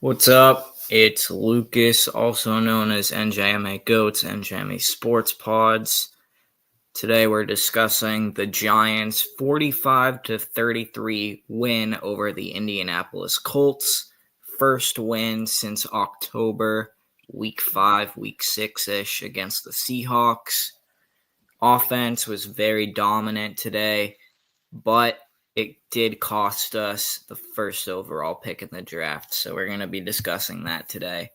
What's up? It's Lucas, also known as NJMA Goats, NJMA Sports Pods. Today we're discussing the Giants' 45-33 win over the Indianapolis Colts. First win since October, week 5, week 6-ish against the Seahawks. Offense was very dominant today, but it did cost us the first overall pick in the draft, so we're going to be discussing that today.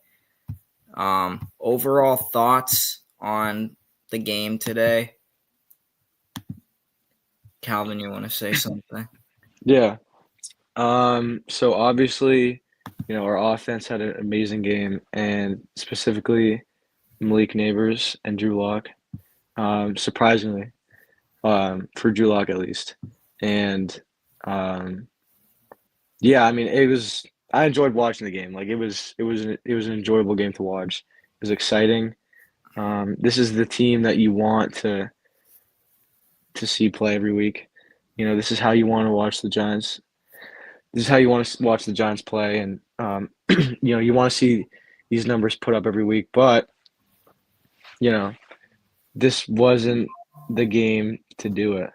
Overall thoughts on the game today? Calvin, you want to say something? Yeah. So obviously, our offense had an amazing game, and specifically Malik Neighbors and Drew Lock. Surprisingly, for Drew Lock at least. And yeah, I mean, I enjoyed watching the game. Like it was an enjoyable game to watch. It was exciting. This is the team that you want to see play every week. This is how you want to watch the Giants. This is how you want to watch the Giants play, and you want to see these numbers put up every week. But you know, this wasn't the game to do it.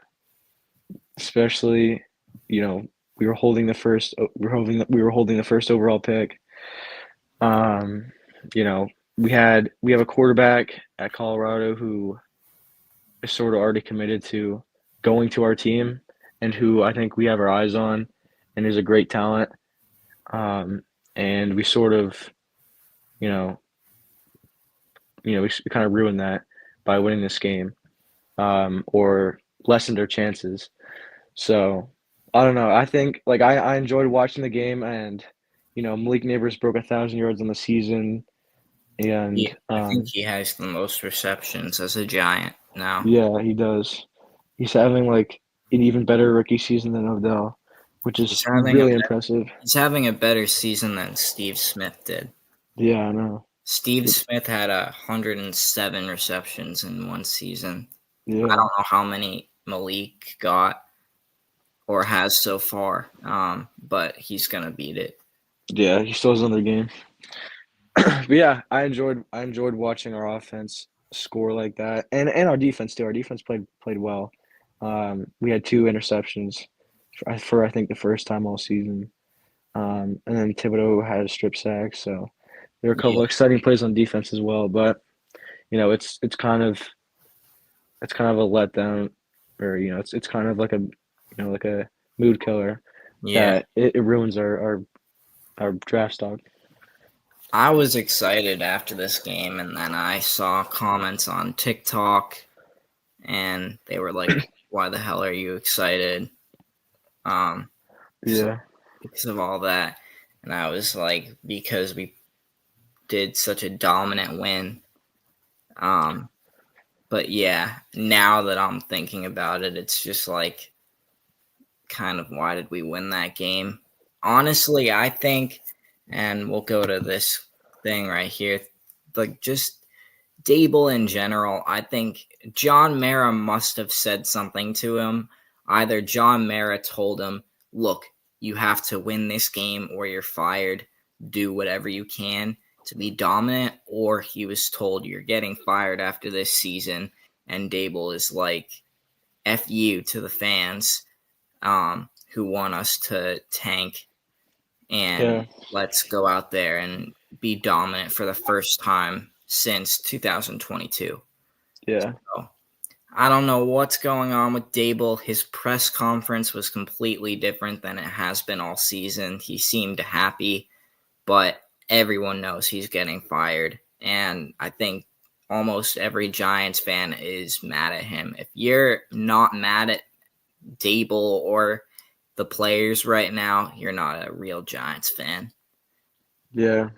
Especially, we were holding the first. We were holding the first overall pick. Um, we have a quarterback at Colorado who is sort of already committed to going to our team, and who I think we have our eyes on, and is a great talent. Um, and we sort of, you know, we kind of ruined that by winning this game, or lessened our chances. So I don't know. I think like I enjoyed watching the game, and Malik Neighbors broke 1,000 yards on the season, Yeah, and I think he has the most receptions as a Giant now. yeah, he does. He's having like an even better rookie season than Odell, which He's is having a really impressive. he's having a better season than Steve Smith did. Yeah, I know. Steve Smith had 107 receptions in one season. I Yeah, don't know how many Malik got or has so far, but he's gonna beat it. yeah, he still has another game. But yeah, I enjoyed watching our offense score like that, and our defense too. Our defense played well. We had 2 interceptions for I think the first time all season. And then Thibodeau had a strip sack, so there were a couple Yeah, of exciting plays on defense as well. But it's kind of a letdown, or it's kind of like a mood killer yeah. that it ruins our draft stock. I was excited after this game, and then I saw comments on TikTok, and they were like, "Why the hell are you excited?" Um, because Yeah, because of all that, and I was like, because we did such a dominant win. Um, but yeah, now that I'm thinking about it, it's just like, kind of, why did we win that game? Honestly, I think, and we'll go to this thing right here, like just Dable in general. I think John Mara must have said something to him. Either John Mara told him, "Look, you have to win this game or you're fired. Do whatever you can to be dominant," or he was told, "You're getting fired after this season." And Dable is like, "F you" to the fans, who want us to tank, yeah, and let's go out there and be dominant for the first time since 2022. yeah, So, I don't know what's going on with Dable. His press conference was completely different than it has been all season. He seemed happy, but everyone knows he's getting fired. And I think almost every Giants fan is mad at him. If you're not mad at Dable or the players right now, you're not a real Giants fan. yeah.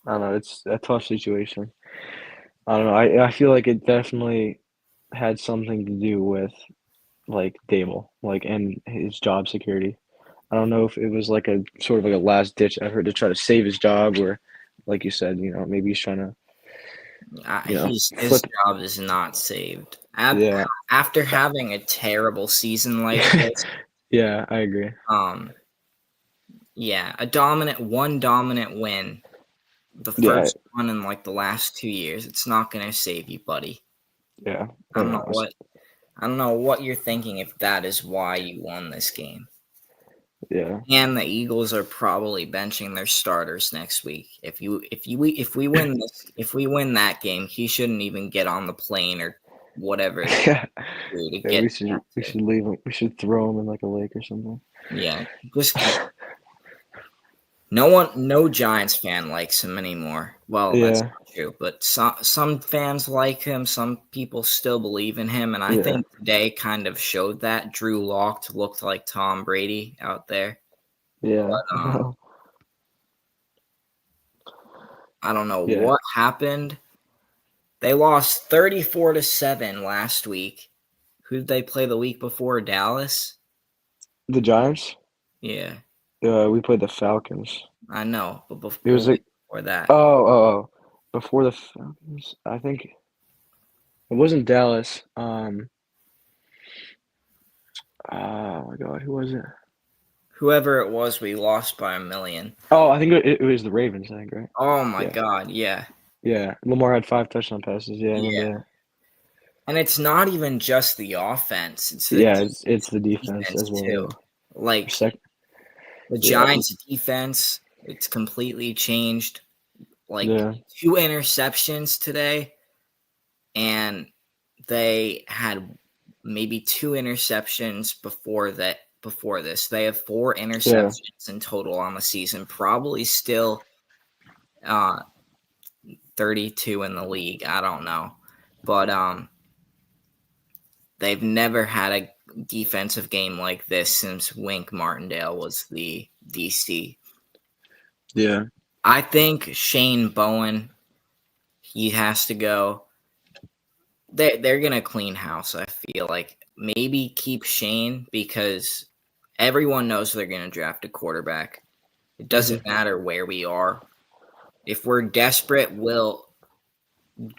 I don't know. It's a tough situation. I don't know. I feel like it definitely had something to do with like Dable, like, and his job security. I don't know if it was like a sort of like a last ditch effort to try to save his job, or like you said, maybe he's trying to, His flip. job is not saved. Yeah. After having a terrible season like this, Yeah, I agree. um, Yeah, one dominant win, the Yeah, first one in like the last 2 years. It's not gonna save you, buddy. yeah. I don't know what I don't know what you're thinking if that is why you won this game. Yeah. And the Eagles are probably benching their starters next week. If we win that game, he shouldn't even get on the plane or whatever they Yeah. do to Yeah, get we to. should leave him. We should throw him in like a lake or something. Yeah, just no Giants fan likes him anymore. Well, that's Yeah, not true, but some fans like him. Some people still believe in him, and I yeah, think today kind of showed that. Drew Lock looked like Tom Brady out there, yeah. but I don't know Yeah. what happened. They lost 34-7 last week. Who did they play the week before? Dallas. The Giants. Yeah, We played the Falcons. I know, but It the was like week before that, oh before the Falcons. I think it wasn't Dallas. Oh my God, who was it? whoever it was, we lost by a million. Oh, I think it was the Ravens. I think, right? Oh my Yeah, God, yeah. yeah. Lamar had 5 touchdown passes. Yeah, I remember Yeah. that. And it's not even just the offense, it's the Yeah, it's the defense defense as well. too. Yeah. Like Sec- the yeah, Giants defense, it's completely changed. Like yeah, 2 interceptions today, and they had maybe 2 interceptions before this. They have 4 interceptions in total on the season, probably still uh 32 in the league. I don't know. But they've never had a defensive game like this since Wink Martindale was the DC. yeah, I think Shane Bowen, he has to go. They're gonna clean house. I feel like maybe keep Shane because everyone knows they're gonna draft a quarterback. It hmm doesn't matter where we are. If we're desperate, we'll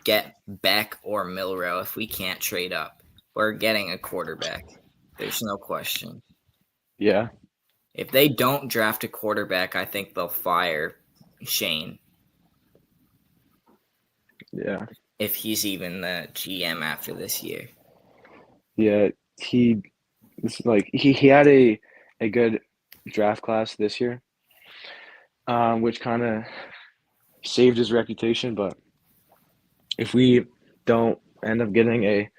get Beck or Milrow if we can't trade up. We're getting a quarterback. There's no question. yeah, If they don't draft a quarterback, I think they'll fire Shane yeah, if he's even the GM after this year. yeah. He It's like he had a good draft class this year, which kind of saved his reputation. But if we don't end up getting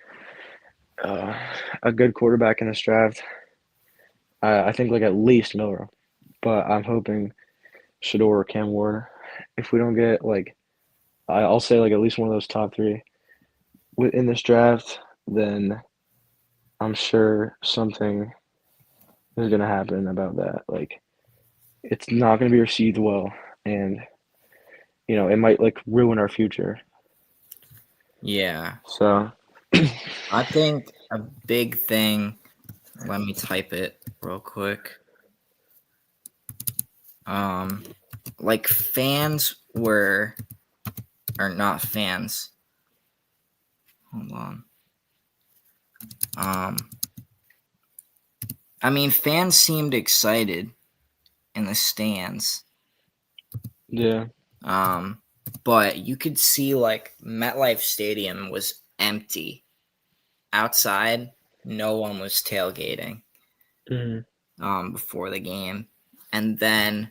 uh, a good quarterback in this draft, I think like at least Miller. But I'm hoping Shador or Cam Ward. If we don't get like, I'll say like at least one of those top three in this draft, then I'm sure something is gonna happen about that. Like it's not gonna be received well, and it might like ruin our future. Yeah. So I think a big thing, let me type it real quick. Um like fans were or not fans. Hold on. Um I mean fans seemed excited in the stands. yeah, But you could see like MetLife Stadium was empty. Outside, no one was tailgating mm, before the game. And then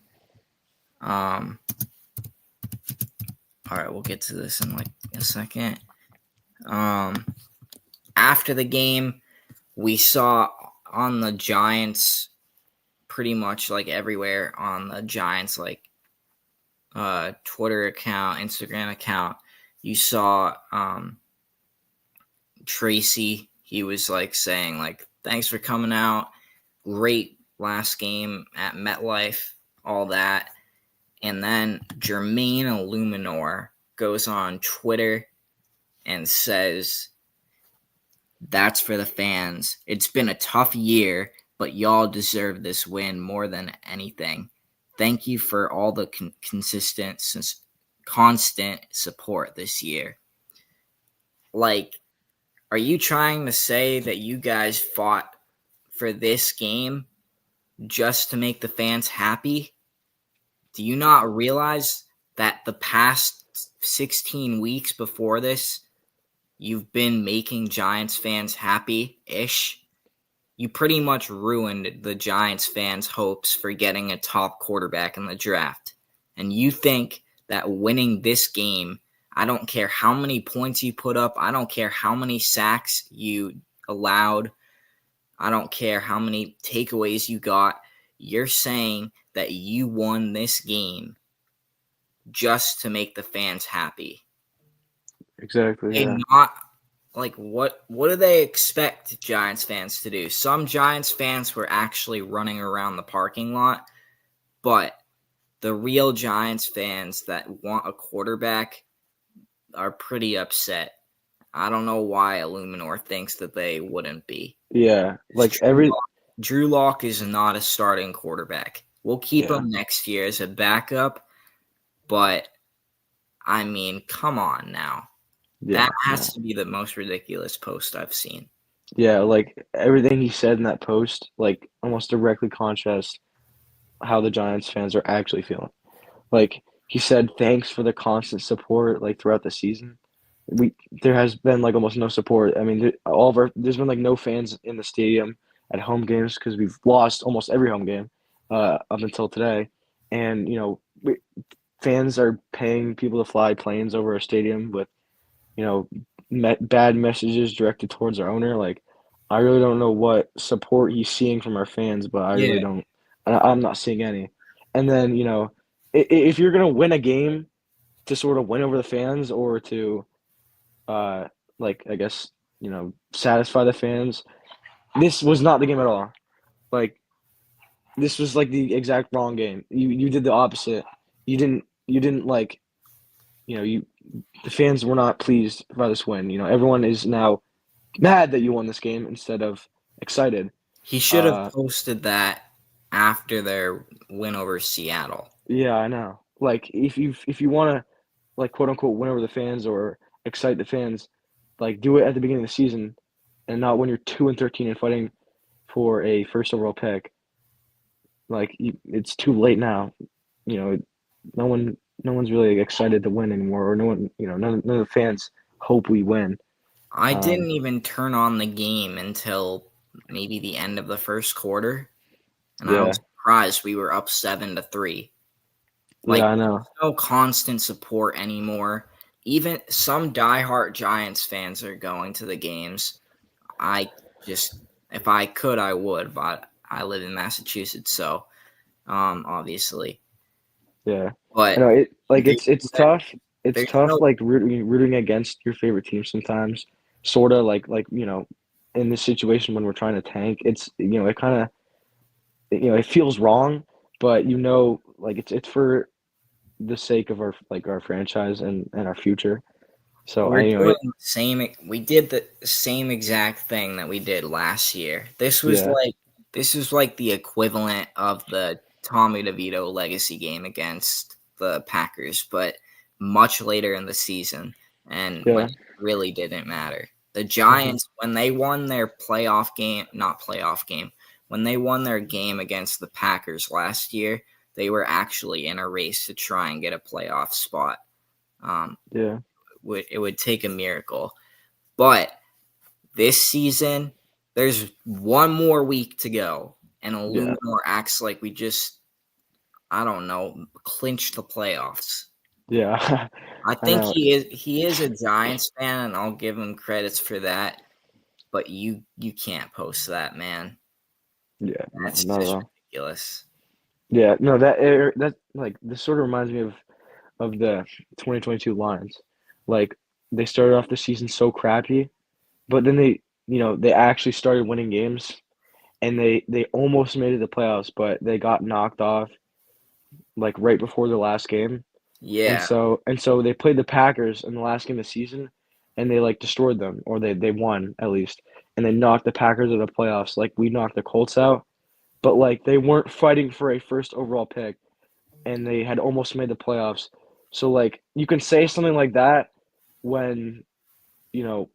all right, we'll get to this in like a second. After the game, we saw on the Giants pretty much like everywhere on the Giants like Twitter account, Instagram account, you saw Tracy. He was like saying like thanks for coming out. Great last game at MetLife, all that. And then Jermaine Illuminor goes on Twitter and says, "That's for the fans. It's been a tough year, but y'all deserve this win more than anything. Thank you for all the constant support this year." Like, are you trying to say that you guys fought for this game just to make the fans happy? Do you not realize that the past 16 weeks before this, you've been making Giants fans happy-ish? You pretty much ruined the Giants fans' hopes for getting a top quarterback in the draft. And you think that winning this game, I don't care how many points you put up, I don't care how many sacks you allowed, I don't care how many takeaways you got, you're saying that you won this game just to make the fans happy. Exactly. They Yeah. not like what do they expect Giants fans to do? Some Giants fans were actually running around the parking lot, but the real Giants fans that want a quarterback are pretty upset. I don't know why Illuminor thinks that they wouldn't be. Yeah. Like Drew Lock is not a starting quarterback. We'll keep yeah. him next year as a backup, but I mean, come on now. That Yeah. has No. to be the most ridiculous post I've seen. Yeah, like everything he said in that post, like almost directly contrasts how the Giants fans are actually feeling. Like he said, thanks for the constant support like throughout the season. We There has been like almost no support. I mean, there's been like no fans in the stadium at home games because we've lost almost every home game up until today, and fans are paying people to fly planes over a stadium with bad messages directed towards our owner. Like, I really don't know what support he's seeing from our fans, but I really Yeah. don't. I'm not seeing any. And then if you're gonna win a game to sort of win over the fans or to like I guess satisfy the fans, this was not the game at all. Like this was like the exact wrong game. You did the opposite. You didn't like you the fans were not pleased by this win. Everyone is now mad that you won this game instead of excited. He should have Uh, posted that after their win over Seattle. yeah, I know. Like if you want to like quote unquote win over the fans or excite the fans, like do it at the beginning of the season and not when you're 2-13 and fighting for a first overall pick. Like it's too late now. You know, no one's really excited to win anymore, or no one, none of the fans hope we win. I Um, didn't even turn on the game until maybe the end of the first quarter, and I yeah, was surprised we were up 7-3. yeah, Like, I know. there's no constant support anymore. Even some diehard Giants fans are going to the games. I just, if I could, I would, but I live in Massachusetts, so obviously. Yeah, I But know it. Like the, it's tough. It's there's tough, no. like rooting against your favorite team sometimes. Sorta like in this situation when we're trying to tank, it's it kind of it feels wrong, but like it's for the sake of our franchise and our future. So I We're you know doing it the same. We did the same exact thing that we did last year. yeah This was like the equivalent of the Tommy DeVito legacy game against the Packers, but much later in the season, and when yeah it really didn't matter. The hmm Giants, when they won their playoff game, not playoff game, when they won their game against the Packers last year, they were actually in a race to try and get a playoff spot. Um, yeah it would take a miracle. But this season, there's one more week to go, and yeah Illuminor acts like we just, I don't know, clinched the playoffs. yeah. I I think know. he is a Giants fan, and I'll give him credits for that. But you can't post that, man. Yeah, no, That's not at just all. ridiculous. Yeah, no, that like this sort of reminds me of the 2022 Lions. Like they started off the season so crappy, but then they actually started winning games and they almost made it to the playoffs, but they got knocked off like right before the last game. And Yeah, so they played the Packers in the last game of the season and they like destroyed them or they won at least. And they knocked the Packers out of the playoffs like we knocked the Colts out, but like they weren't fighting for a first overall pick and they had almost made the playoffs. So like you can say something like that when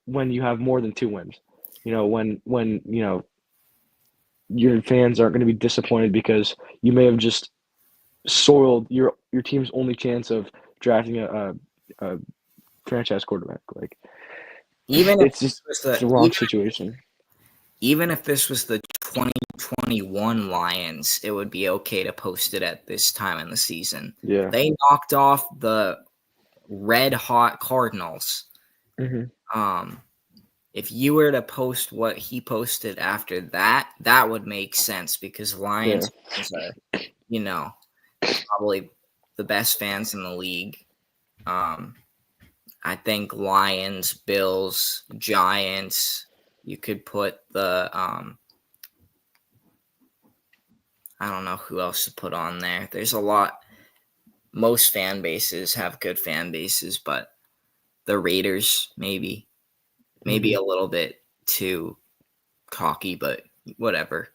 when you have more than two wins. When your fans aren't going to be disappointed because you may have just soiled your team's only chance of drafting a franchise quarterback. Like Even if it's this just was it's the the wrong even situation. even if this was the 2021 Lions, it would be okay to post it at this time in the season. Yeah. They knocked off the red hot Cardinals. Hmm. Um, if you were to post what he posted after that, that would make sense because Yeah. Lions fans are, you know, probably the best fans in the league. Um, I think Lions, Bills, Giants. You could put the I don't know who else to put on there. There's a lot. Most fan bases have good fan bases, but the Raiders maybe Hmm. a little bit too cocky, but whatever.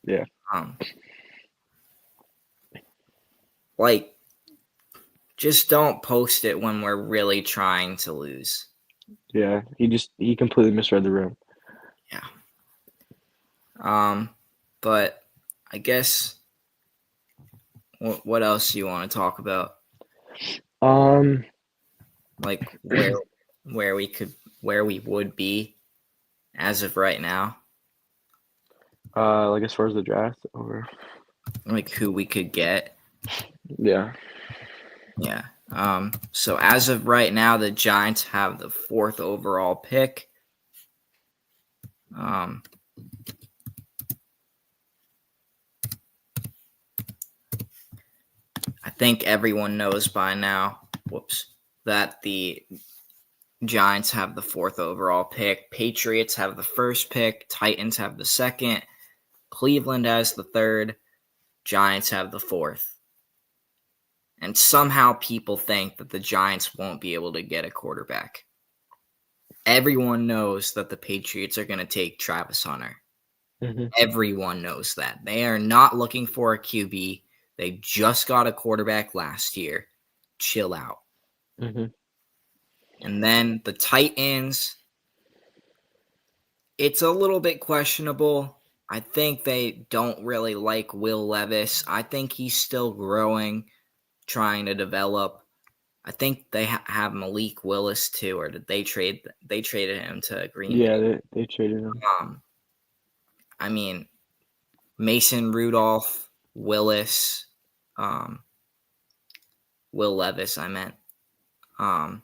Yeah. Um, like just don't post it when we're really trying to lose. Yeah. He completely misread the room. Yeah. But I guess what else do you want to talk about? Um. Like where we could where we would be as of right now, Like as far as the draft, or like who we could get. yeah. Yeah. So as of right now, the Giants have the 4th overall pick. Um, I think everyone knows by now. Whoops. That the Giants have the 4th overall pick. Patriots have the 1st pick. Titans have the 2nd. Cleveland has the 3rd. Giants have the 4th. And somehow people think that the Giants won't be able to get a quarterback. Everyone knows that the Patriots are going to take Travis Hunter. Hmm. Everyone knows that. They are not looking for a QB. They just got a quarterback last year. Chill out. Hmm. And then the Titans, it's a little bit questionable. I think they don't really like Will Levis. I think he's still growing, trying to develop. I think they have Malik Willis too, or did they trade? They traded him to Green Yeah. Bay. They traded him. Um, I mean Mason Rudolph, Willis, um, Will Levis. I meant. Um,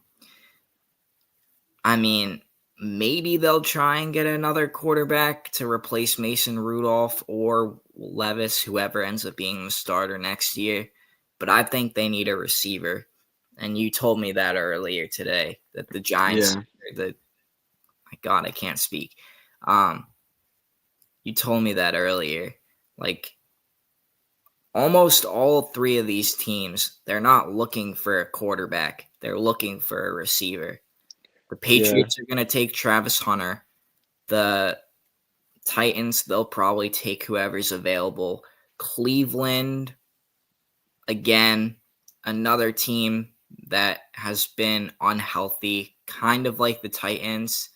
I mean, maybe they'll try and get another quarterback to replace Mason Rudolph or Levis, whoever ends up being the starter next year. But I think they need a receiver. And you told me that earlier today that the Giants, Yeah. my God, I can't speak. Um, you told me that earlier. Like almost all 3 of these teams, they're not looking for a quarterback. They're looking for a receiver. The Yeah. Patriots are going to take Travis Hunter. The Titans, they'll probably take whoever's available. Cleveland, again, another team that has been unhealthy, kind of like the Titans.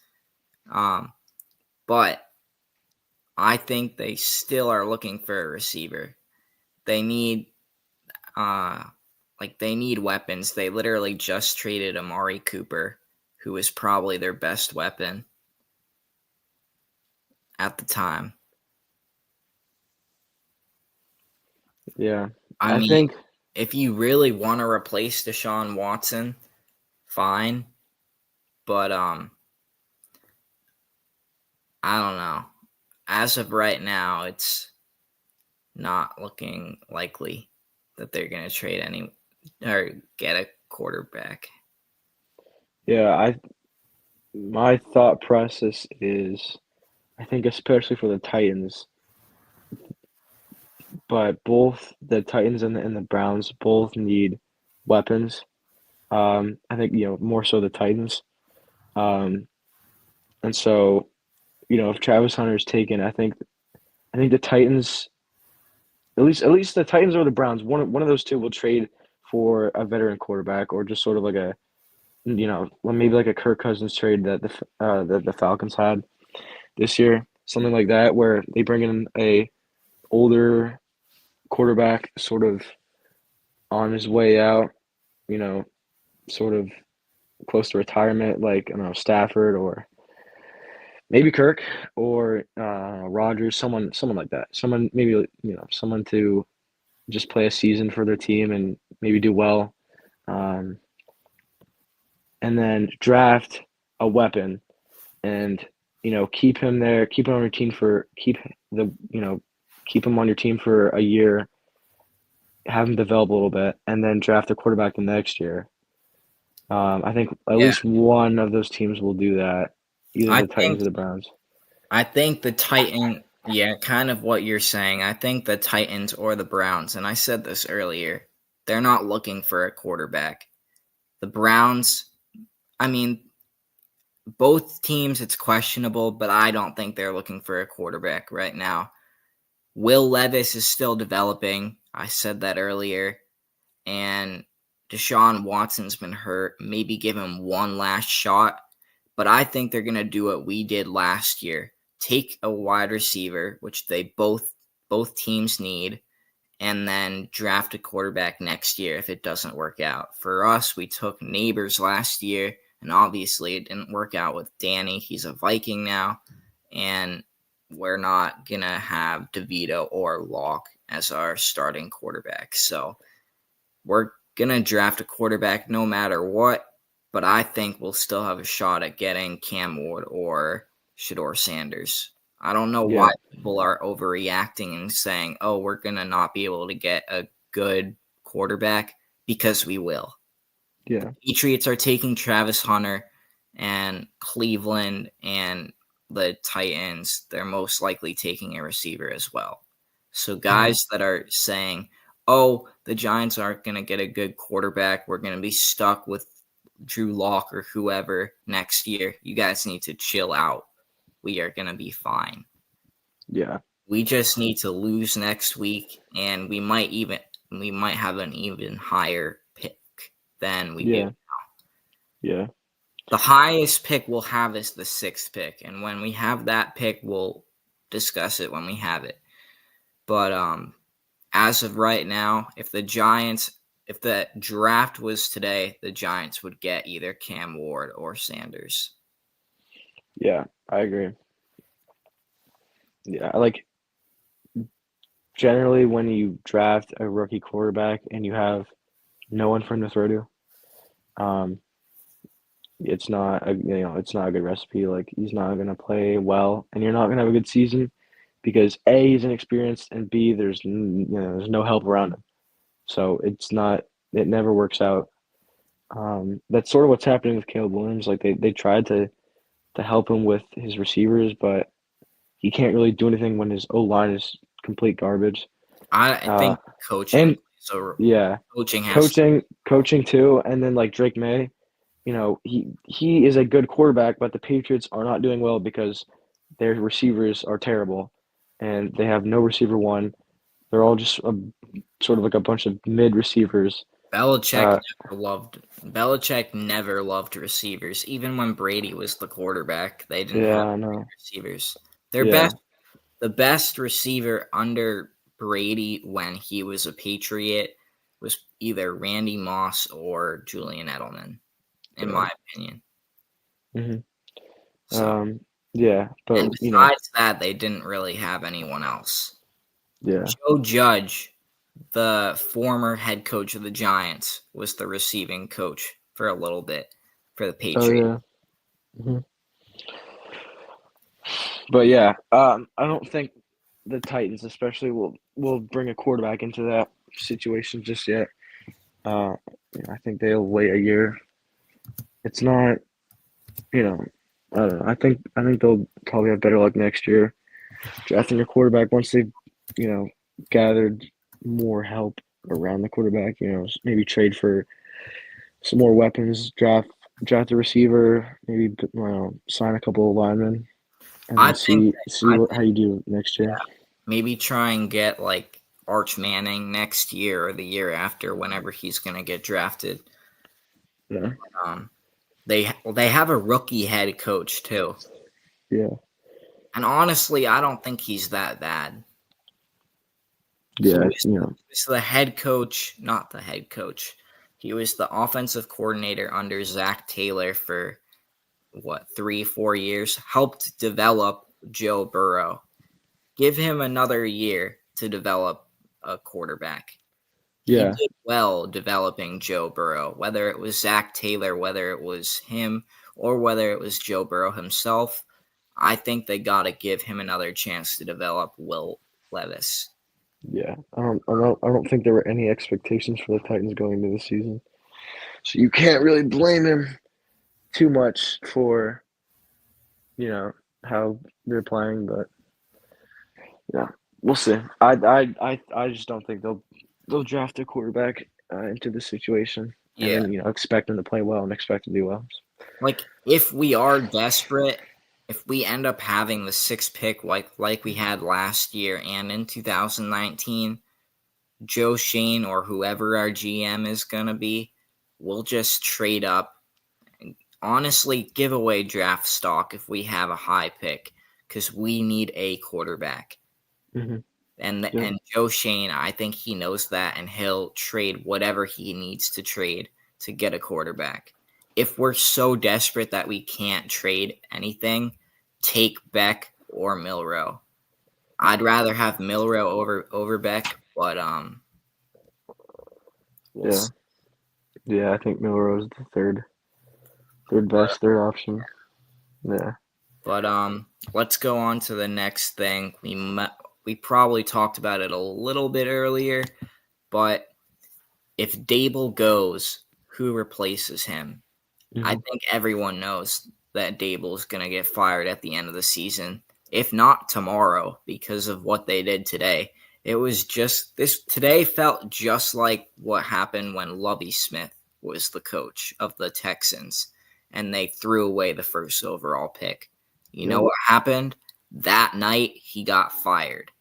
Um, but I think they still are looking for a receiver. They need uh they need weapons. They literally just traded Amari Cooper, who is probably their best weapon at the time. Yeah. I I mean, think. if you really want to replace Deshaun Watson, fine. But I don't know. As of right now, it's not looking likely that they're going to trade any or get a quarterback. Yeah. My thought process is, I think especially for the Titans, but both the Titans and the Browns both need weapons. I think more so the Titans. Um, and so if Travis Hunter is taken, I think the Titans, at least the Titans or the Browns, one of those two will trade for a veteran quarterback or just sort of like maybe like a Kirk Cousins trade that the Falcons had this year, something like that, where they bring in a older quarterback, sort of on his way out, you know, sort of close to retirement, like I don't know, Stafford or maybe Kirk or Rodgers, someone like that. Someone maybe someone to just play a season for their team and maybe do well, um, and then draft a weapon and keep him there, keep him on your team for the keep him on your team for a year, have him develop a little bit, and then draft a quarterback the next year. I think at Yeah, least one of those teams will do that, either I the think Titans or the Browns. I think the Titan, yeah, kind of what you're saying. I think the Titans or the Browns, and I said this earlier, they're not looking for a quarterback. The Browns, I mean, both teams, it's questionable, but I don't think they're looking for a quarterback right now. Will Levis is still developing. I said that earlier. And Deshaun Watson's been hurt. Maybe give him one last shot. But I think they're going to do what we did last year. Take a wide receiver, which they both teams need, and then draft a quarterback next year if it doesn't work out. For us, we took Neighbors last year, and obviously it didn't work out with Danny. He's a Viking now, and we're not going to have DeVito or Locke as our starting quarterback. So we're going to draft a quarterback no matter what, but I think we'll still have a shot at getting Cam Ward or Shador Sanders. I don't know Yeah, why people are overreacting and saying, oh, we're going to not be able to get a good quarterback, because we will. yeah, Patriots are taking Travis Hunter, and Cleveland and the Titans, they're most likely taking a receiver as well. So hmm guys that are saying, oh, the Giants aren't going to get a good quarterback, we're going to be stuck with Drew Lock or whoever next year, you guys need to chill out. We are going to be fine. yeah, We just need to lose next week, and we might have an even higher pick than we do. yeah, yeah, The highest pick we'll have is the 6th pick, and when we have that pick, we'll discuss it when we have it. But as of right now, if the draft was today, the Giants would get either Cam Ward or Sanders. yeah. I agree. Yeah, like generally when you draft a rookie quarterback and you have no one for him to throw to, um, it's not a good recipe. Like he's not gonna play well, and you're not gonna have a good season because A, he's inexperienced, and B, there's no help around him. So it never works out. That's sort of what's happening with Caleb Williams. Like they tried to help him with his receivers, but he can't really do anything when his O line is complete garbage. I Uh, think coaching, and so yeah, coaching has to. coaching too, and then like Drake May, he is a good quarterback, but the Patriots are not doing well because their receivers are terrible, and they have no receiver one. They're all just sort of like a bunch of mid receivers. Uh, Belichick never loved receivers. Even when Brady was the quarterback, they didn't yeah, have I know. receivers. Yeah, The best receiver under Brady when he was a Patriot was either Randy Moss or Julian Edelman, in yeah. my opinion. hmm So, yeah, but and besides that, they didn't really have anyone else. yeah. Joe Judge, the former head coach of the Giants, was the receiving coach for a little bit for the Oh Patriots. yeah. hmm But yeah, I don't think the Titans, especially, will bring a quarterback into that situation just yet. Uh, I think they'll wait a year. It's not, you know, I don't know. I think they'll probably have better luck next year drafting a quarterback once they've, you know, gathered more help around the quarterback. Maybe trade for some more weapons, draft a receiver, maybe sign a couple of linemen, and I then think see I how you do next year. maybe try and get like Arch Manning next year or the year after, whenever he's going to get drafted. Yeah, Um, they have a rookie head coach too, yeah, and honestly, I don't think he's that bad. Yeah, He was the head coach, not the head coach. He was the offensive coordinator under Zach Taylor for 3-4 years. Helped develop Joe Burrow. Give him another year to develop a quarterback. He yeah, did well developing Joe Burrow, whether it was Zach Taylor, whether it was him, or whether it was Joe Burrow himself. I think they got to give him another chance to develop Will Levis. yeah. I don't think there were any expectations for the Titans going into the season, so you can't really blame him too much for how they're playing. But yeah, we'll see. I just don't think they'll draft a quarterback into the situation and Yeah. then expect him to play well and expect to do well. Like, if we are desperate, if we end up having the sixth pick like we had last year and in 2019, Joe Shane or whoever our GM is going to be, we'll just trade up and honestly give away draft stock if we have a high pick because we need a quarterback. Mm-hmm. And Yeah. and Joe Shane, I think he knows that, and he'll trade whatever he needs to trade to get a quarterback. If we're so desperate that we can't trade anything, take Beck or Milrow. I'd rather have Milrow over Beck, but we'll Yeah. see. Yeah, I think Milrow is the third best, third option. Yeah. But let's go on to the next thing. We probably talked about it a little bit earlier, but if Dable goes, who replaces him? I Mm-hmm. think everyone knows that Dable is going to get fired at the end of the season, if not tomorrow, because of what they did today. It was just this today felt just like what happened when Lovie Smith was the coach of the Texans and they threw away the first overall pick. You know Yep. what happened? That night he got fired.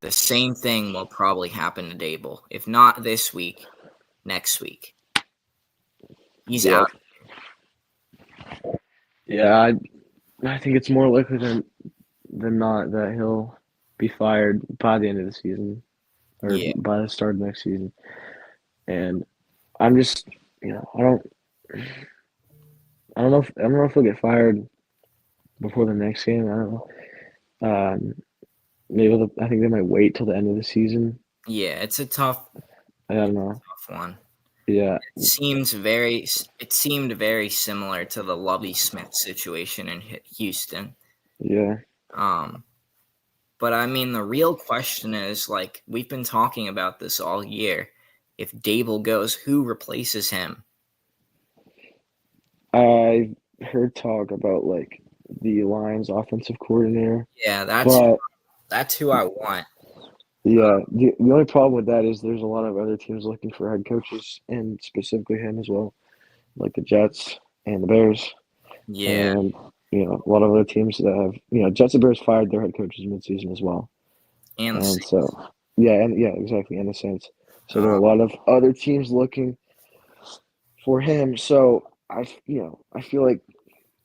The same thing will probably happen to Dable. If not this week, next week. He's Yeah. out. Yeah, I think it's more likely than not that he'll be fired by the end of the season or Yeah. by the start of next season. And I'm just, I don't know if he'll get fired before the next game. I don't know. I think they might wait till the end of the season. Yeah, it's a tough I don't know. one. Yeah, It seemed very similar to the Lovie Smith situation in Houston. yeah, But I mean, the real question is, like, we've been talking about this all year. If Dable goes, who replaces him? I heard talk about like the Lions offensive coordinator, Yeah, but that's who I want. yeah, the only problem with that is there's a lot of other teams looking for head coaches, and specifically him as well, like the Jets and the Bears, Yeah, and a lot of other teams that have Jets and Bears fired their head coaches midseason as well, and and so yeah, exactly, in a sense. So there are um, a lot of other teams looking for him. So I feel like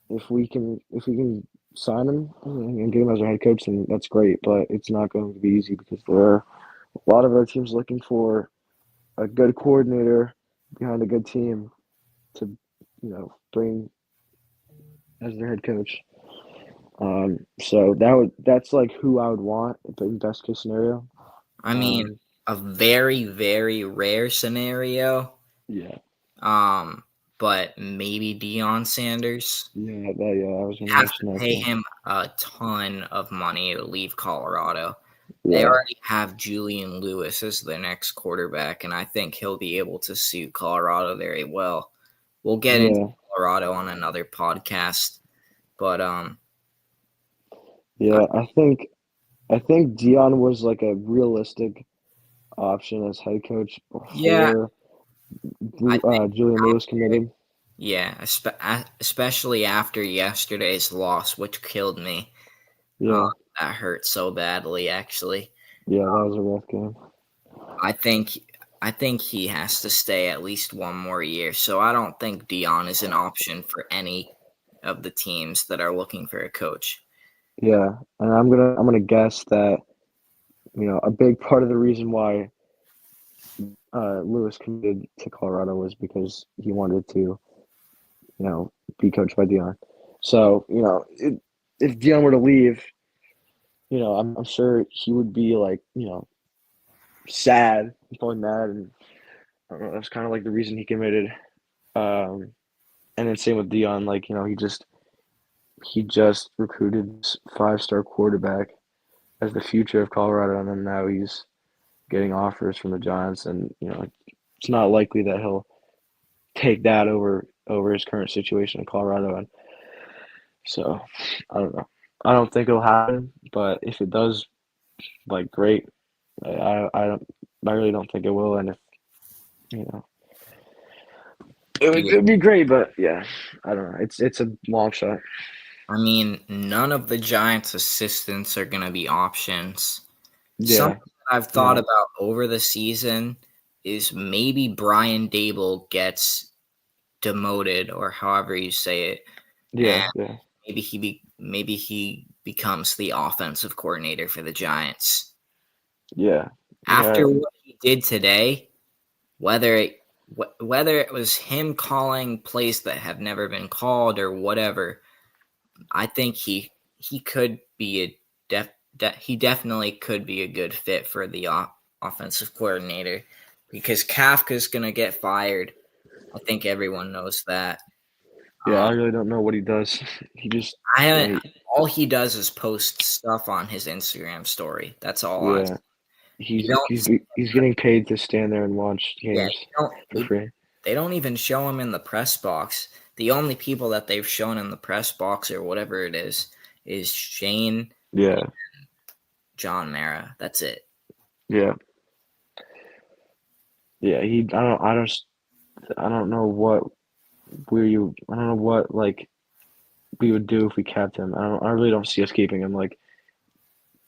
if we can sign him and get him as our head coach, then that's great. But it's not going to be easy because there are a lot of other teams looking for a good coordinator behind a good team to bring as their head coach. So that's like who I would want in best case scenario. I mean, Um, a very, very rare scenario. yeah, But maybe Deion Sanders. I was You going to have to mention that pay too. him a ton of money to leave Colorado. They Yeah, already have Julian Lewis as their next quarterback, and I think he'll be able to suit Colorado very well. We'll get into yeah, Colorado on another podcast, but I- yeah. I think Dion was like a realistic option as head coach yeah, before I think Julian Lewis after, committed. yeah, especially after yesterday's loss, which killed me. Uh, Yeah, that hurt so badly, actually. yeah, that was a rough game. I think I think he has to stay at least one more year. So I don't think Dion is an option for any of the teams that are looking for a coach. Yeah, and I'm gonna guess that a big part of the reason why Lewis committed to Colorado was because he wanted to, be coached by Dion. So, if Dion were to leave, I'm sure he would be like, sad, probably mad, and I don't know. That's kind of like the reason he committed. Um, and then same with Dion, like he just recruited this 5-star quarterback as the future of Colorado, and then now he's getting offers from the Giants, and it's not likely that he'll take that over his current situation in Colorado. And so I don't know. I don't think it'll happen, but if it does, like great. I don't. I really don't think it will, and if you know, Yeah. it'd be great. But yeah, I don't know. It's a long shot. I mean, none of the Giants' assistants are going to be options. Yeah. Something that I've thought No. about over the season is maybe Brian Dable gets demoted, or however you say it, Yeah. and Yeah. maybe he becomes the offensive coordinator for the Giants. Yeah. Yeah. After what he did today, whether it whether it was him calling plays that have never been called or whatever, I think he could be he definitely could be a good fit for the offensive coordinator, because Kafka's gonna get fired. I think everyone knows that. Yeah. I Um, really don't know what he does. He just. I Yeah. haven't. All he does is post stuff on his Instagram story. That's all I. Yeah. You He's don't he's see he's getting paid to stand there and watch Yeah, games for they free. they don't even show him in the press box. The only people that they've shown in the press box or whatever it is Shane and Yeah. John Mara. That's it. Yeah. Yeah. He. I don't. I just. I don't know what I don't know what like we would do if we kept him. I really don't see us keeping him. Like,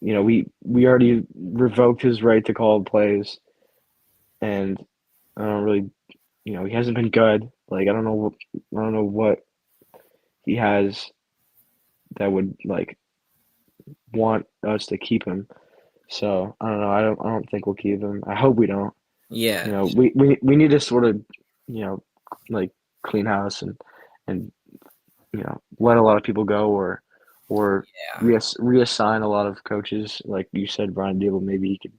we already revoked his right to call plays, and I don't really, he hasn't been good. Like, I don't know what he has that would like want us to keep him. So I don't know. I don't think we'll keep him. I hope we don't. Yeah, We need to sort of, you know, like clean house and let a lot of people go or yeah, reassign a lot of coaches. Like you said, Brian Dable, maybe he could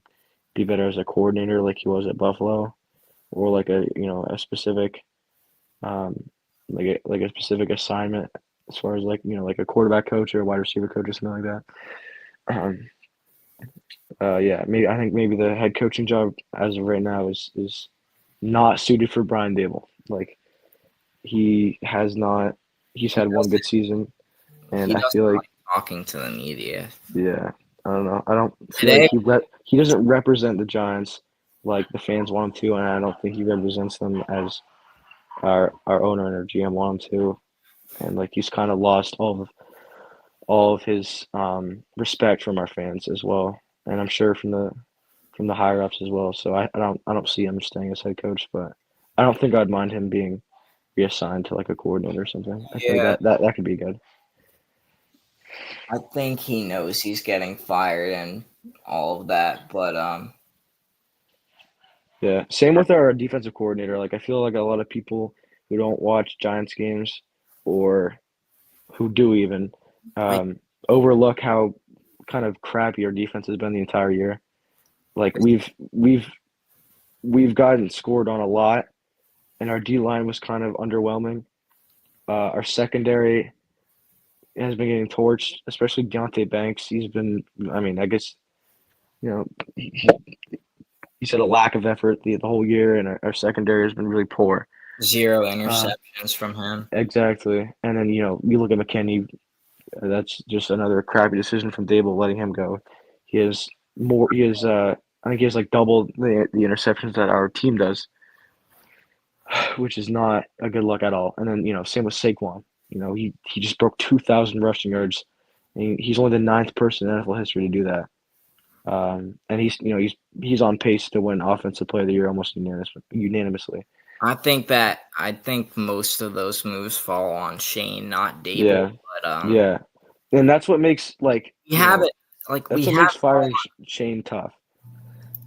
be better as a coordinator like he was at Buffalo, or like a specific like a specific assignment as far as like like a quarterback coach or a wide receiver coach or something like that. Um, yeah, maybe I think maybe the head coaching job as of right now is not suited for Brian Dable. Like he has not. He's he had one good doesn't season, and he I doesn't feel like like talking to the media. yeah, I don't know. I don't feel like Today, he doesn't represent the Giants like the fans want him to, and I don't think he represents them as our owner and our GM want him to. And like he's kind of lost all of his respect from our fans as well, and I'm sure from the higher ups as well. So I don't see him staying as head coach, but I don't think I'd mind him being reassigned to like a coordinator or something. I feel like yeah, that could be good. I think he knows he's getting fired and all of that, but Yeah. Same with our defensive coordinator. Like I feel like a lot of people who don't watch Giants games or who do even I overlook how kind of crappy our defense has been the entire year. Like we've gotten scored on a lot, and our D line was kind of underwhelming. Our secondary has been getting torched, especially Deontay Banks. He's been, I mean, I guess you know he's had a lack of effort the whole year, and our secondary has been really poor. zero Uh, interceptions from him. exactly, and then you look at McKinney. That's just another crappy decision from Dable letting him go. He has more. He has. I think he has like double the interceptions that our team does, which is not a good look at all. And then same with Saquon. He just broke 2,000 rushing yards. And he's only the ninth person in NFL history to do that. And he's on pace to win Offensive Player of the Year almost unanimously. I think most of those moves fall on Shane, not Dable. Yeah, But yeah, and that's what makes we have it like we that's what have makes firing Shane tough.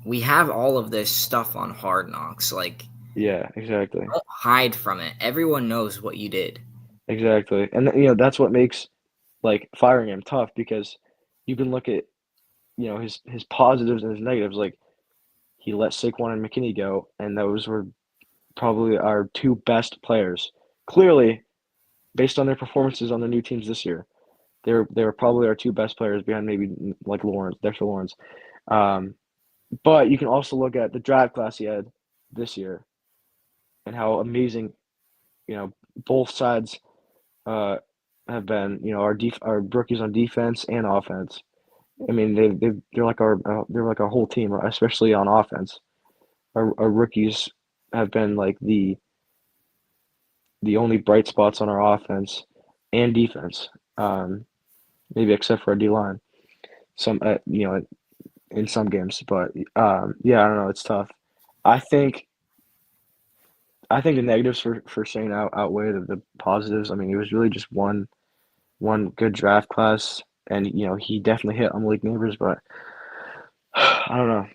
we have all of this stuff on Hard Knocks. Like, Yeah, exactly. don't hide from it. Everyone knows what you did. Exactly. And you know, that's what makes like firing him tough because you can look at, you know, his positives and his negatives. Like he let Saquon and McKinney go, and those were probably our two best players. Clearly, based on their performances on the new teams this year, they were probably our two best players behind maybe like Lawrence, Dexter Lawrence. Um, but you can also look at the draft class he had this year and how amazing, you know, both sides uh, have been. You know, our rookies on defense and offense. I mean, they're like our whole team, especially on offense. Our rookies have been like the only bright spots on our offense and defense. Maybe except for our D line. Some you know, in some games, but yeah, I don't know. It's tough. I think I think the negatives for Shane outweigh the positives. I mean, it was really just one good draft class, and you know he definitely hit on Malik Neighbors, but I don't know.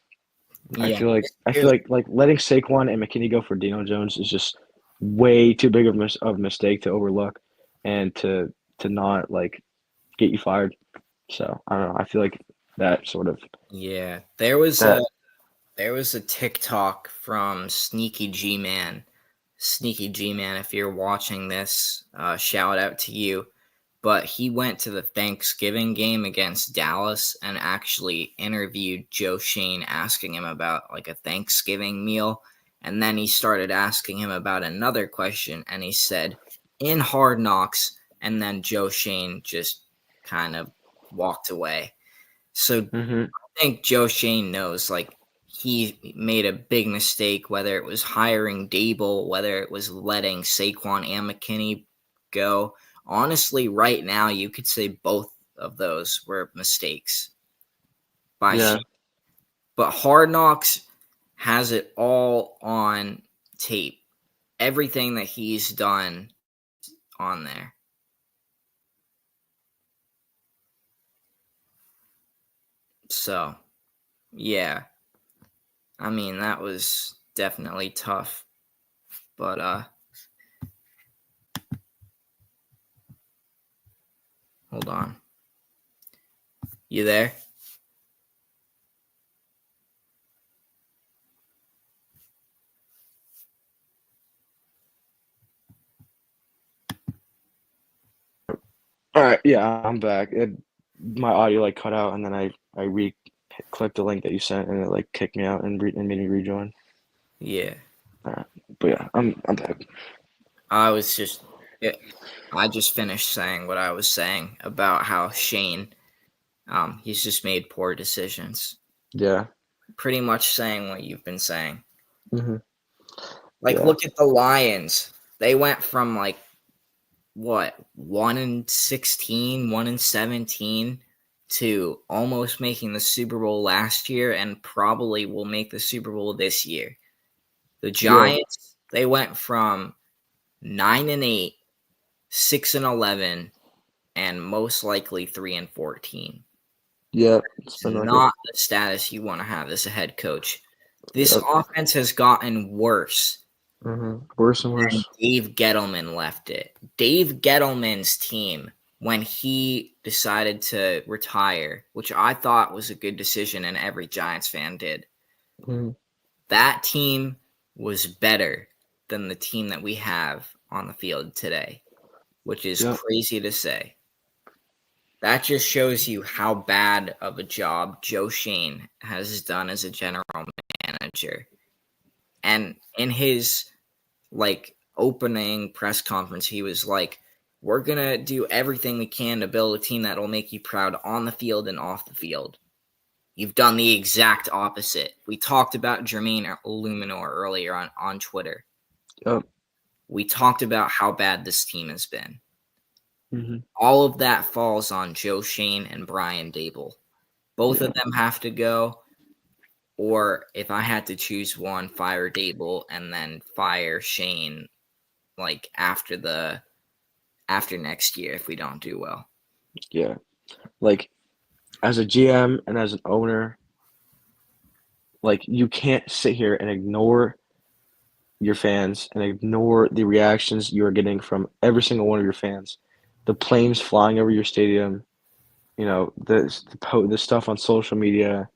Yeah. I feel like letting Saquon and McKinney go for Dino Jones is just way too big of a mistake to overlook, and to not like get you fired. So I don't know. I feel like that sort of Yeah. There was a TikTok from Sneaky G Man. Sneaky G Man, if you're watching this, shout out to you. But he went to the Thanksgiving game against Dallas and actually interviewed Joe Shane, asking him about like a Thanksgiving meal. And then he started asking him about another question, and he said, "In Hard Knocks," and then Joe Shane just kind of walked away. So hmm I think Joe Shane knows, like, he made a big mistake, whether it was hiring Dable, whether it was letting Saquon and McKinney go. Honestly, right now, you could say both of those were mistakes by yeah Shane. But Hard Knocks has it all on tape. Everything that he's done on there. So, yeah. I mean, that was definitely tough. But hold on. You there? All right, yeah, I'm back. My audio like cut out, and then I re clicked the link that you sent, and it like kicked me out and made me rejoin. Yeah. All right, but yeah, I'm back. I was just yeah, I just finished saying what I was saying about how Shane he's just made poor decisions. Yeah. Pretty much saying what you've been saying. hmm Like Yeah. look at the Lions. They went from like what, 1-16, 1-17 to almost making the Super Bowl last year and probably will make the Super Bowl this year. The Yeah. Giants, they went from 9-8, 6-11, and most likely 3-14. Yeah. It's It's been like a not the status you want to have as a head coach. This yep. offense has gotten worse Worse and than worse. Dave Gettleman left it. Dave Gettleman's team, when he decided to retire, which I thought was a good decision and every Giants fan did, hmm that team was better than the team that we have on the field today, which is Yep. crazy to say. That just shows you how bad of a job Joe Shane has done as a general manager. And in his like opening press conference, he was like, "We're gonna do everything we can to build a team that'll make you proud on the field and off the field." You've done the exact opposite. We talked about Jermaine Illuminor earlier on Twitter. Yep. We talked about how bad this team has been. hmm All of that falls on Joe Shane and Brian Dable. Both Yeah. of them have to go. Or if I had to choose one, fire Dable and then fire Shane like after next year if we don't do well. Yeah. Like as a GM and as an owner, Like you can't sit here and ignore your fans and ignore the reactions you are getting from every single one of your fans. The planes flying over your stadium, the stuff on social media,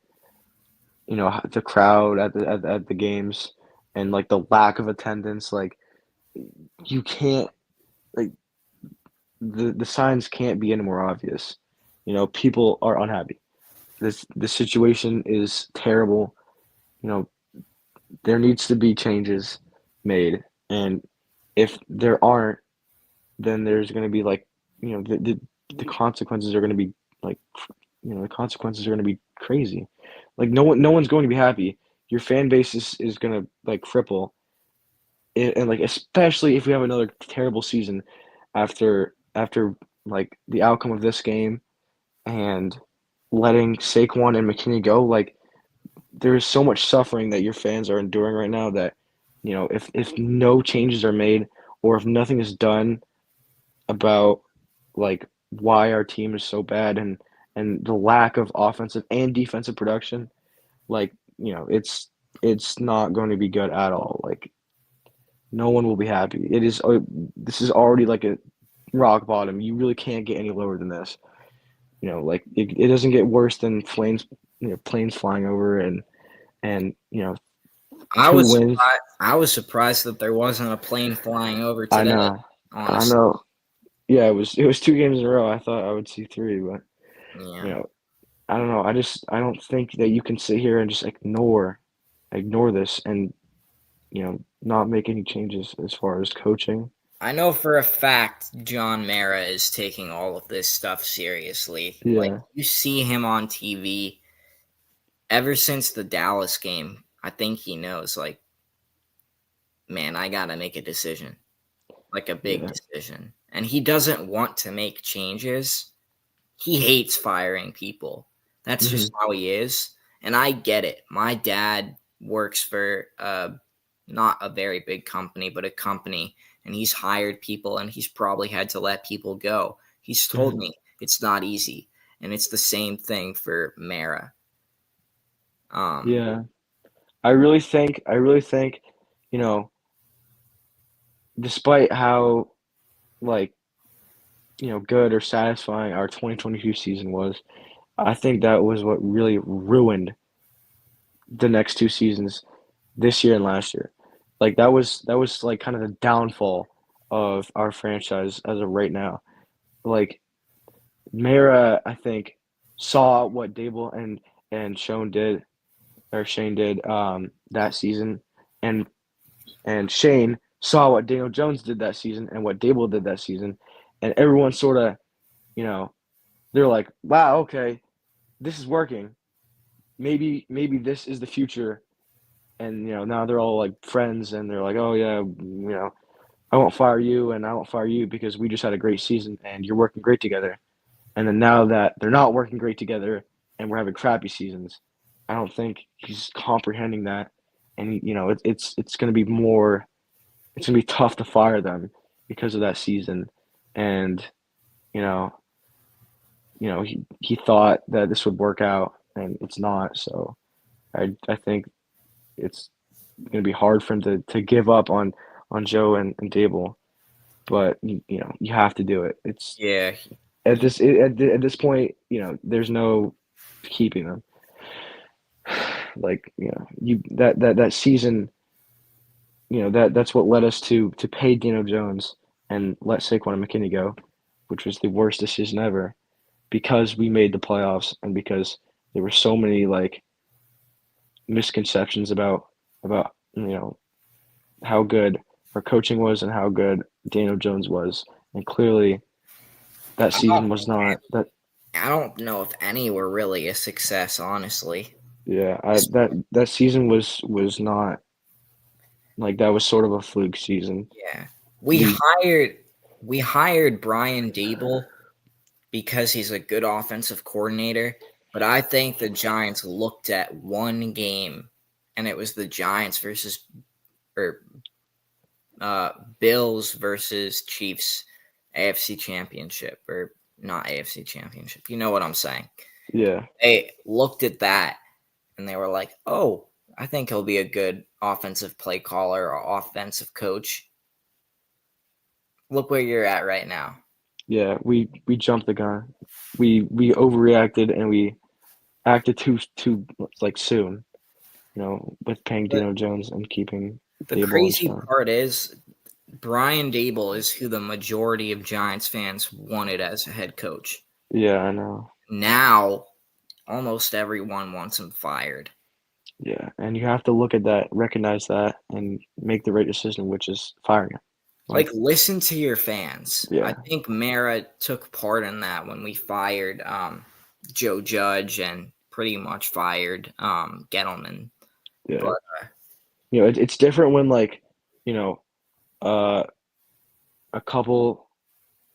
the crowd at the games, and like the lack of attendance. Like you can't like the signs can't be any more obvious. People are unhappy. This situation is terrible. You know, there needs to be changes made, and if there aren't, then there's going to be like, the consequences are going to be like, the consequences are going to be crazy. Like no one's going to be happy. Your fan base is going to like cripple, and like especially if we have another terrible season after like the outcome of this game and letting Saquon and McKinney go. Like there is so much suffering that your fans are enduring right now that, if no changes are made or if nothing is done about like why our team is so bad and the lack of offensive and defensive production, like, it's not going to be good at all. Like no one will be happy. This is already like a rock bottom. You really can't get any lower than this. Like it doesn't get worse than planes flying over and I two was wins. surprised. I was surprised that there wasn't a plane flying over I today. know. I Honestly, know. Yeah, it was 2 games in a row. I thought I would see three, but you yeah. know, I don't know. I don't think that you can sit here and just ignore this and not make any changes as far as coaching. I know for a fact John Mara is taking all of this stuff seriously. Like Yeah. you see him on TV ever since the Dallas game. I think he knows. Like, man, I gotta make a decision, like a big Yeah. decision, and he doesn't want to make changes. He hates firing people. That's Hmm. just how he is, and I get it. My dad works for not a very big company, but a company, and he's hired people, and he's probably had to let people go. He's told Hmm. me it's not easy, and it's the same thing for Mara. Um, Yeah. I really think, you know, despite how like, good or satisfying our 2022 season was, I think that was what really ruined the next two seasons, this year and last year. Like that was like kind of the downfall of our franchise as of right now. Like Mara, I think, saw what Dable and Shane did that season, and Shane saw what Daniel Jones did that season and what Dable did that season, and everyone sort of, you know, they're like, wow, okay, this is working. Maybe this is the future, and now they're all like friends, and they're like, oh yeah, I won't fire you, and I won't fire you because we just had a great season, and you're working great together. And then now that they're not working great together and we're having crappy seasons, I don't think he's comprehending that. And it's going to be more. It's going to be tough to fire them because of that season. And you know, he thought that this would work out, and it's not. So I think it's going to be hard for him to give up on Joe and Dable. But you have to do it. It's yeah, at this point, there's no keeping them. Like you that season, that's what led us to pay Dino Jones and let Saquon and McKinney go, which was the worst decision ever because we made the playoffs and because there were so many like misconceptions about how good our coaching was and how good Daniel Jones was, and clearly that I don't season was think not that. I don't know if any were really a success, honestly. Yeah, This- that season was not like that was sort of a fluke season. Yeah, we We hired we hired Brian Dable because he's a good offensive coordinator, but I think the Giants looked at one game, and it was the Giants versus or uh, Bills versus Chiefs AFC Championship or not AFC Championship. You know what I'm saying? Yeah. They looked at that and they were like, "Oh." I think he'll be a good offensive play caller or offensive coach. Look where you're at right now. Yeah, we jumped the gun. We overreacted and we acted too like soon. With paying But Dino Jones and keeping the Dable and crazy Stone. part is Brian Dable is who the majority of Giants fans wanted as a head coach. Yeah, I know. Now, almost everyone wants him fired. Yeah, and you have to look at that, recognize that, and make the right decision, which is firing him. Like, listen to your fans. I Yeah, think Mara took part in that when we fired Joe Judge and pretty much fired Gettleman. yeah. But It's different when you know, uh, a couple,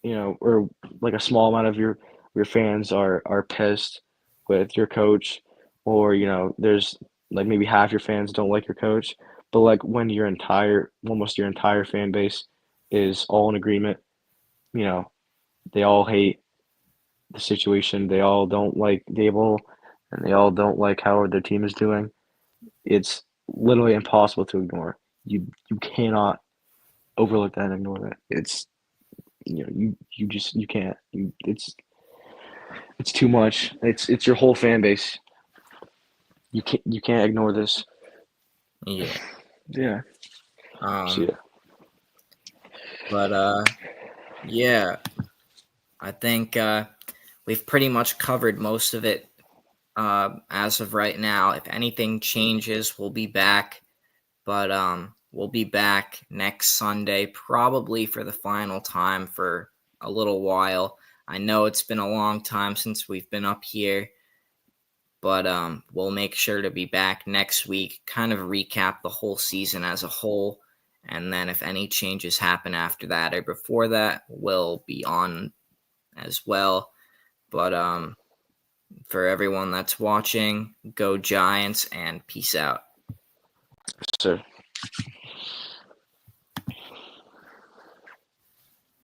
or like a small amount of your fans are pissed with your coach, or there's like maybe half your fans don't like your coach, but like when almost your entire fan base is all in agreement, you know, they all hate the situation, they all don't like Dable, and they all don't like how their team is doing. It's literally impossible to ignore. You cannot overlook that and ignore that. You can't. It's too much. It's your whole fan base. You can't ignore this. yeah. Yeah. So Um, yeah. but yeah, I think we've pretty much covered most of it as of right now. If anything changes, we'll be back. But we'll be back next Sunday, probably for the final time for a little while. I know it's been a long time since we've been up here, but we'll make sure to be back next week, kind of recap the whole season as a whole. And then if any changes happen after that or before that, we'll be on as well. But for everyone that's watching, go Giants and peace out. So